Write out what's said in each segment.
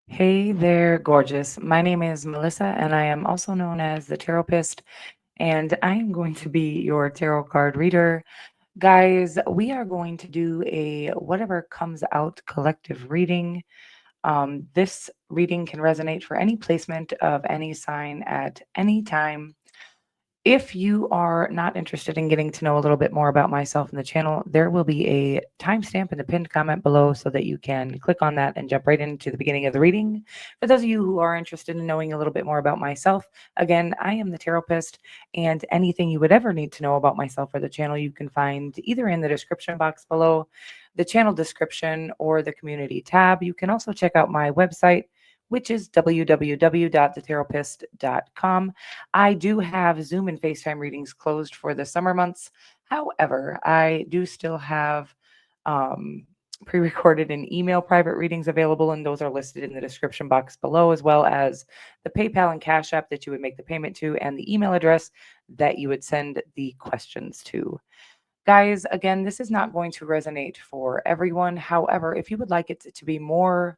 Hey there, gorgeous. My name is Melissa, and I am also known as the Taropist, and I am going to be your tarot card reader. Guys, we are going to do a whatever comes out collective reading. This reading can resonate for any placement of any sign at any time. If you are not interested in getting to know a little bit more about myself and the channel, there will be a timestamp in the pinned comment below so that you can click on that and jump right into the beginning of the reading. For those of you who are interested in knowing a little bit more about myself, again, I am the Taropist, and anything you would ever need to know about myself or the channel, you can find either in the description box below, the channel description, or the community tab. You can also check out my website, which is www.theterapist.com. I do have Zoom and FaceTime readings closed for the summer months. However, I do still have um, pre recorded and email private readings available, and those are listed in the description box below, as well as the PayPal and Cash App that you would make the payment to, and the email address that you would send the questions to. Guys, again, this is not going to resonate for everyone. However, if you would like it to be more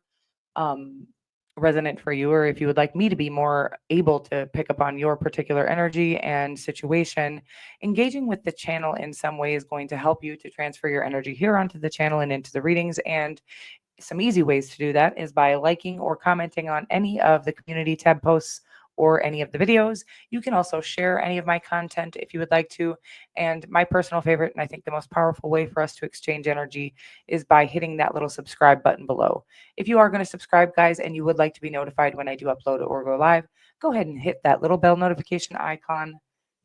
um, resonant for you, or if you would like me to be more able to pick up on your particular energy and situation, engaging with the channel in some way is going to help you to transfer your energy here onto the channel and into the readings. And some easy ways to do that is by liking or commenting on any of the community tab posts or any of the videos. You can also share any of my content if you would like to. And my personal favorite, and I think the most powerful way for us to exchange energy, is by hitting that little subscribe button below. If you are going to subscribe, guys, and you would like to be notified when I do upload or go live, go ahead and hit that little bell notification icon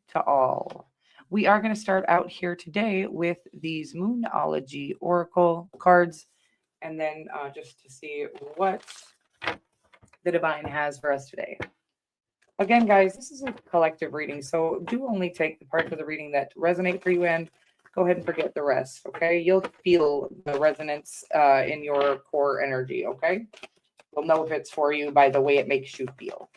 to all. We are going to start out here today with these Moonology Oracle cards, and then just to see what the divine has for us today. Again, guys, this is a collective reading, so do only take the parts of the reading that resonate for you and go ahead and forget the rest, okay? You'll feel the resonance in your core energy, okay? You'll know if it's for you by the way it makes you feel.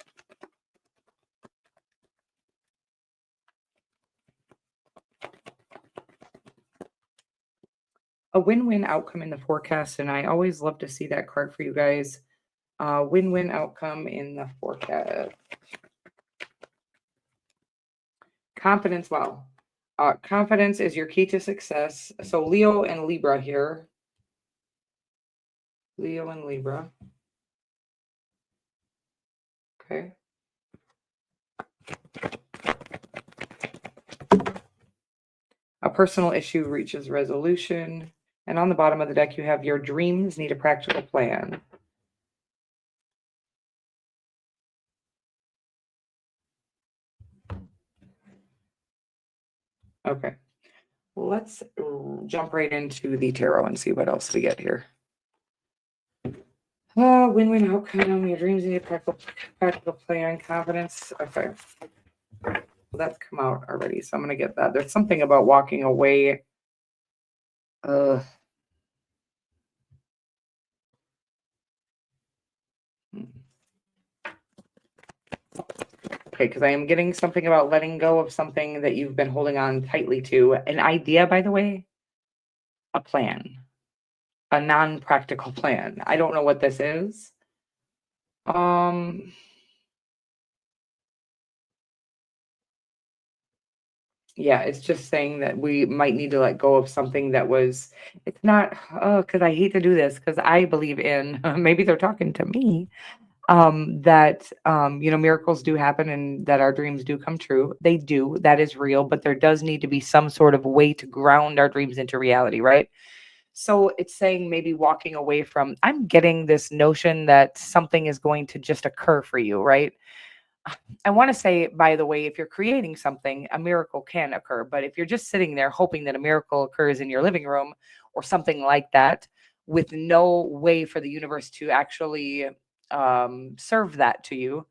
A win-win outcome in the forecast, and I always love to see that card for you guys. Win-win outcome in the forecast. Confidence, well, confidence is your key to success. So Leo and Libra here. Leo and Libra. Okay. A personal issue reaches resolution. And on the bottom of the deck, you have your dreams need a practical plan. Okay. Let's jump right into the tarot and see what else we get here. Win-win outcome. Your dreams need a practical plan. Confidence. Okay. Well, that's come out already, so I'm going to get that. There's something about walking away. Okay, because I am getting something about letting go of something that you've been holding on tightly to. An idea, by the way, a plan, a non-practical plan. I don't know what this is. Yeah, it's just saying that we might need to let go of something that was, it's not, oh, because I hate to do this, because I believe in, maybe they're talking to me, that miracles do happen and that our dreams do come true. They do. That is real, but there does need to be some sort of way to ground our dreams into reality, right? So it's saying maybe walking away from, I'm getting this notion that something is going to just occur for you, right? I want to say, by the way, if you're creating something, a miracle can occur. But if you're just sitting there hoping that a miracle occurs in your living room or something like that, with no way for the universe to actually serve that to you,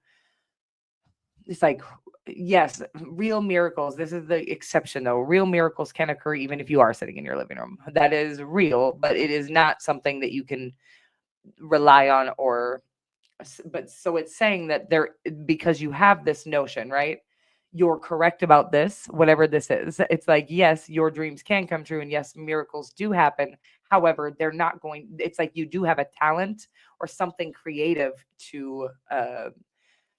it's like, yes, real miracles. This is the exception, though. Real miracles can occur even if you are sitting in your living room. That is real, but it is not something that you can rely on or but so it's saying that there, because you have this notion, right? You're correct about this, whatever this is. It's like, yes, your dreams can come true, and yes, miracles do happen. However, they're not going, it's like you do have a talent or something creative to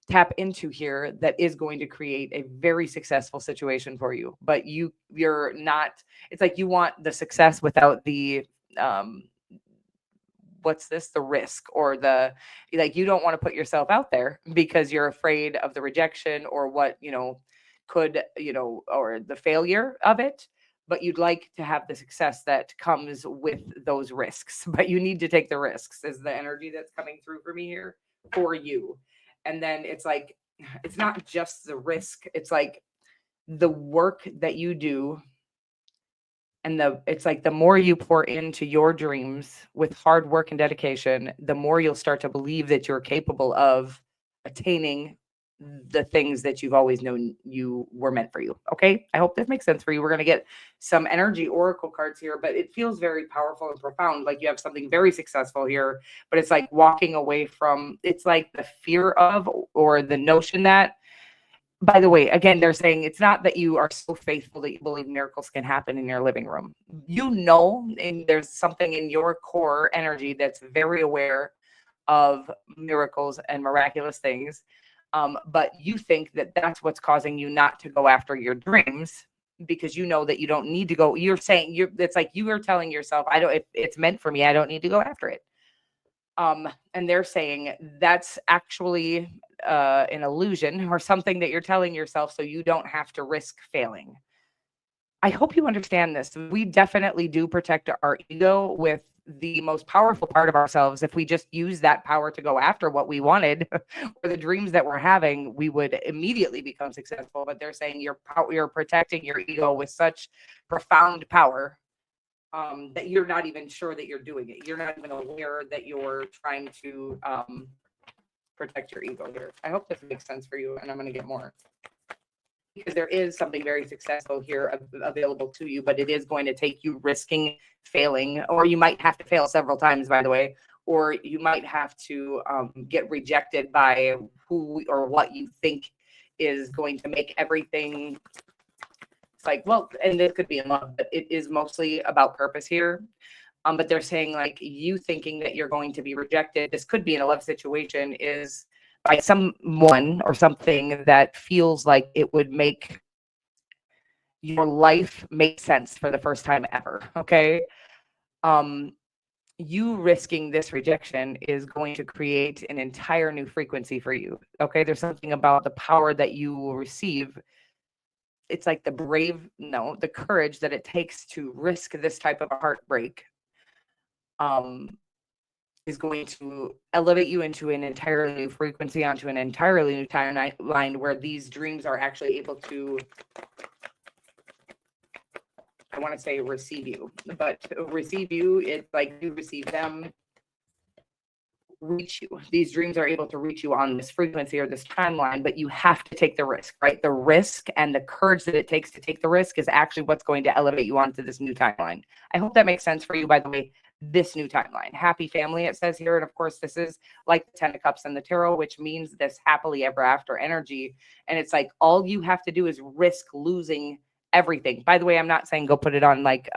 tap into here that is going to create a very successful situation for you. But you're not, it's like you want the success without the um what's this, the risk, or the, like, you don't want to put yourself out there because you're afraid of the rejection or what, could, or the failure of it. But you'd like to have the success that comes with those risks, but you need to take the risks, is the energy that's coming through for me here for you. And then it's like, it's not just the risk, it's like the work that you do, and it's like the more you pour into your dreams with hard work and dedication, the more you'll start to believe that you're capable of attaining the things that you've always known you were meant for you. Okay, I hope this makes sense for you. We're going to get some energy oracle cards here, but it feels very powerful and profound, like you have something very successful here. But it's like walking away from, it's like the fear of, or the notion that, by the way, again, they're saying it's not that you are so faithful that you believe miracles can happen in your living room. And there's something in your core energy that's very aware of miracles and miraculous things. But you think that that's what's causing you not to go after your dreams, because you know that you don't need to go. You're saying, it's like you are telling yourself, I don't, if it's meant for me, I don't need to go after it. And they're saying that's actually an illusion or something that you're telling yourself so you don't have to risk failing. I hope you understand this. We definitely do protect our ego with the most powerful part of ourselves. If we just use that power to go after what we wanted or the dreams that we're having, we would immediately become successful. But they're saying you're protecting your ego with such profound power, that you're not even sure that you're doing it. You're not even aware that you're trying to protect your ego here. I hope this makes sense for you, and I'm going to get more, because there is something very successful here available to you, but it is going to take you risking failing, or you might have to fail several times, by the way, or you might have to get rejected by who or what you think is going to make everything. It's like, well, and this could be in love, but it is mostly about purpose here. But they're saying, like, you thinking that you're going to be rejected, this could be in a love situation, is by someone or something that feels like it would make your life make sense for the first time ever. Okay. Um, you risking this rejection is going to create an entire new frequency for you. Okay. There's something about the power that you will receive. It's like the courage that it takes to risk this type of a heartbreak, um, is going to elevate you into an entirely new frequency, onto an entirely new timeline where these dreams are actually able to, I want to say receive you, but receive you, it's like you receive them, reach you. These dreams are able to reach you on this frequency or this timeline, but you have to take the risk, right? The risk and the courage that it takes to take the risk is actually what's going to elevate you onto this new timeline. I hope that makes sense for you, by the way. This new timeline, happy family, it says here. And of course, this is like the 10 of Cups and the tarot, which means this happily ever after energy. And it's like all you have to do is risk losing everything. By the way, I'm not saying go put it on, like,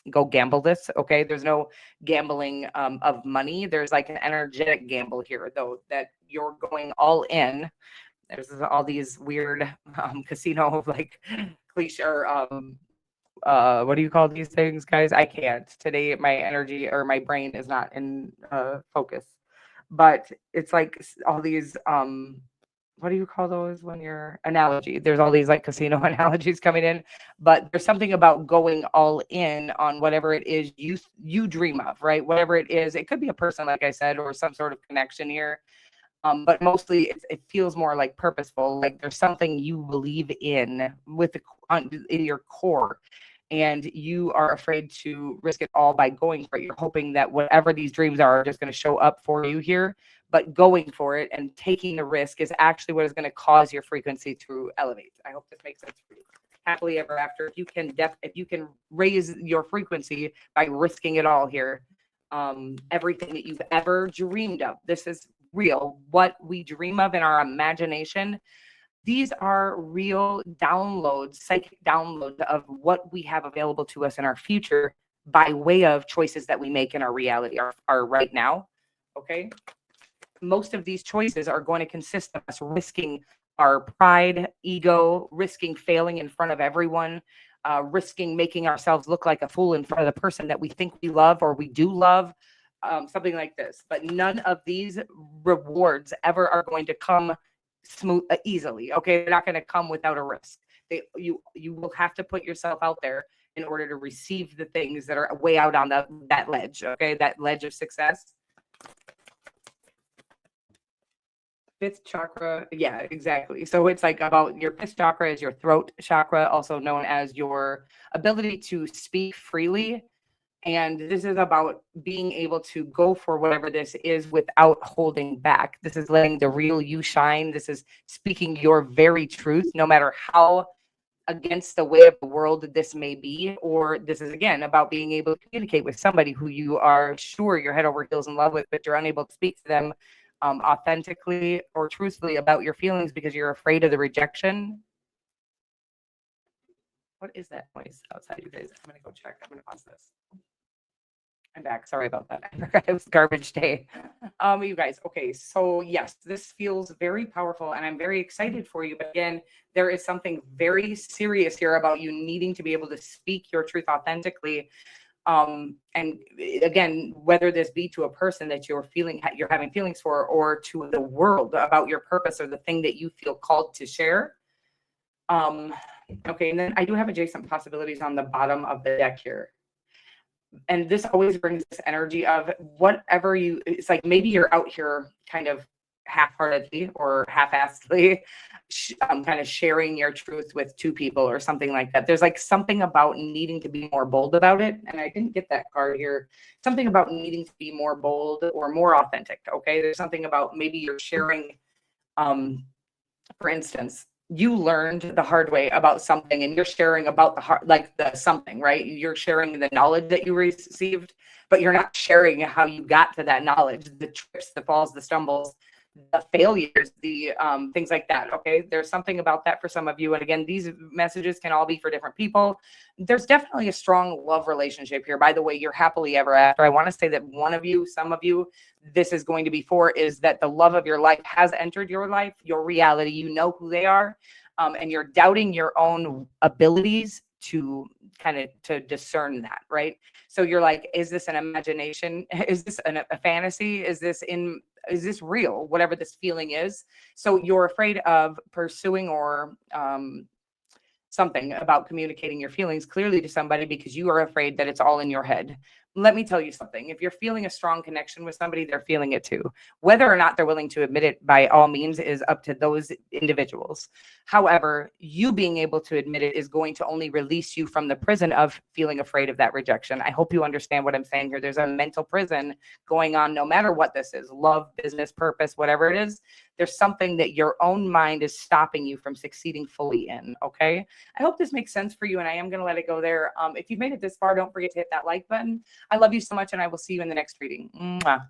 go gamble this. Okay. There's no gambling of money. There's like an energetic gamble here, though, that you're going all in. There's all these weird casino like cliche, or what do you call these things, guys? I can't today. My energy or my brain is not in focus. But it's like all these what do you call those when you're analogy? There's all these like casino analogies coming in, but there's something about going all in on whatever it is you dream of, right? Whatever it is, it could be a person, like I said, or some sort of connection here. But mostly it feels more like purposeful, like there's something you believe in in your core, and you are afraid to risk it all by going for it. You're hoping that whatever these dreams are just going to show up for you here, but going for it and taking the risk is actually what is going to cause your frequency to elevate. I hope this makes sense for you. Happily ever after. If you can raise your frequency by risking it all here, everything that you've ever dreamed of, this is real. What we dream of in our imagination, these are real downloads, psychic downloads of what we have available to us in our future by way of choices that we make in our reality, our right now. Okay. Most of these choices are going to consist of us risking our pride, ego, risking failing in front of everyone, risking making ourselves look like a fool in front of the person that we think we love or we do love, something like this. But none of these rewards ever are going to come smooth easily. Okay, they're not going to come without a risk. You will have to put yourself out there in order to receive the things that are way out on that ledge. Okay, that ledge of success. Fifth chakra, yeah, exactly. So it's like about your fifth chakra is your throat chakra, also known as your ability to speak freely. And this is about being able to go for whatever this is without holding back. This is letting the real you shine. This is speaking your very truth, no matter how against the way of the world this may be. Or this is again about being able to communicate with somebody who you are sure you're head over heels in love with, but you're unable to speak to them authentically or truthfully about your feelings because you're afraid of the rejection. What is that noise outside, you guys? I'm gonna go check. I'm gonna pause this. I'm back. Sorry about that. I forgot it was garbage day. You guys, okay, so yes, this feels very powerful and I'm very excited for you. But again, there is something very serious here about you needing to be able to speak your truth authentically. And again, whether this be to a person that you're having feelings for, or to the world about your purpose or the thing that you feel called to share. Okay, and then I do have adjacent possibilities on the bottom of the deck here. And this always brings this energy of whatever it's like maybe you're out here kind of half-heartedly or half-assedly kind of sharing your truth with two people or something like that. There's like something about needing to be more bold about it. And I didn't get that card here. Something about needing to be more bold or more authentic. Okay. There's something about maybe you're sharing, for instance, you learned the hard way about something and you're sharing about the something, right? You're sharing the knowledge that you received, but you're not sharing how you got to that knowledge, the trips, the falls, the stumbles, the failures, the things like that. Okay. There's something about that for some of you. And again, these messages can all be for different people. There's definitely a strong love relationship here. By the way, you're happily ever after. I want to say that some of you, this is going to be for is that the love of your life has entered your life, your reality. You know who they are. And you're doubting your own abilities to to discern that, right? So you're like, is this an imagination? Is this a fantasy? Is this real? Whatever this feeling is. So you're afraid of pursuing or something about communicating your feelings clearly to somebody because you are afraid that it's all in your head. Let me tell you something. If you're feeling a strong connection with somebody, they're feeling it too. Whether or not they're willing to admit it by all means is up to those individuals. However, you being able to admit it is going to only release you from the prison of feeling afraid of that rejection. I hope you understand what I'm saying here. There's a mental prison going on no matter what this is, love, business, purpose, whatever it is. There's something that your own mind is stopping you from succeeding fully in, okay? I hope this makes sense for you, and I am going to let it go there. If you've made it this far, don't forget to hit that like button. I love you so much, and I will see you in the next reading. Mwah.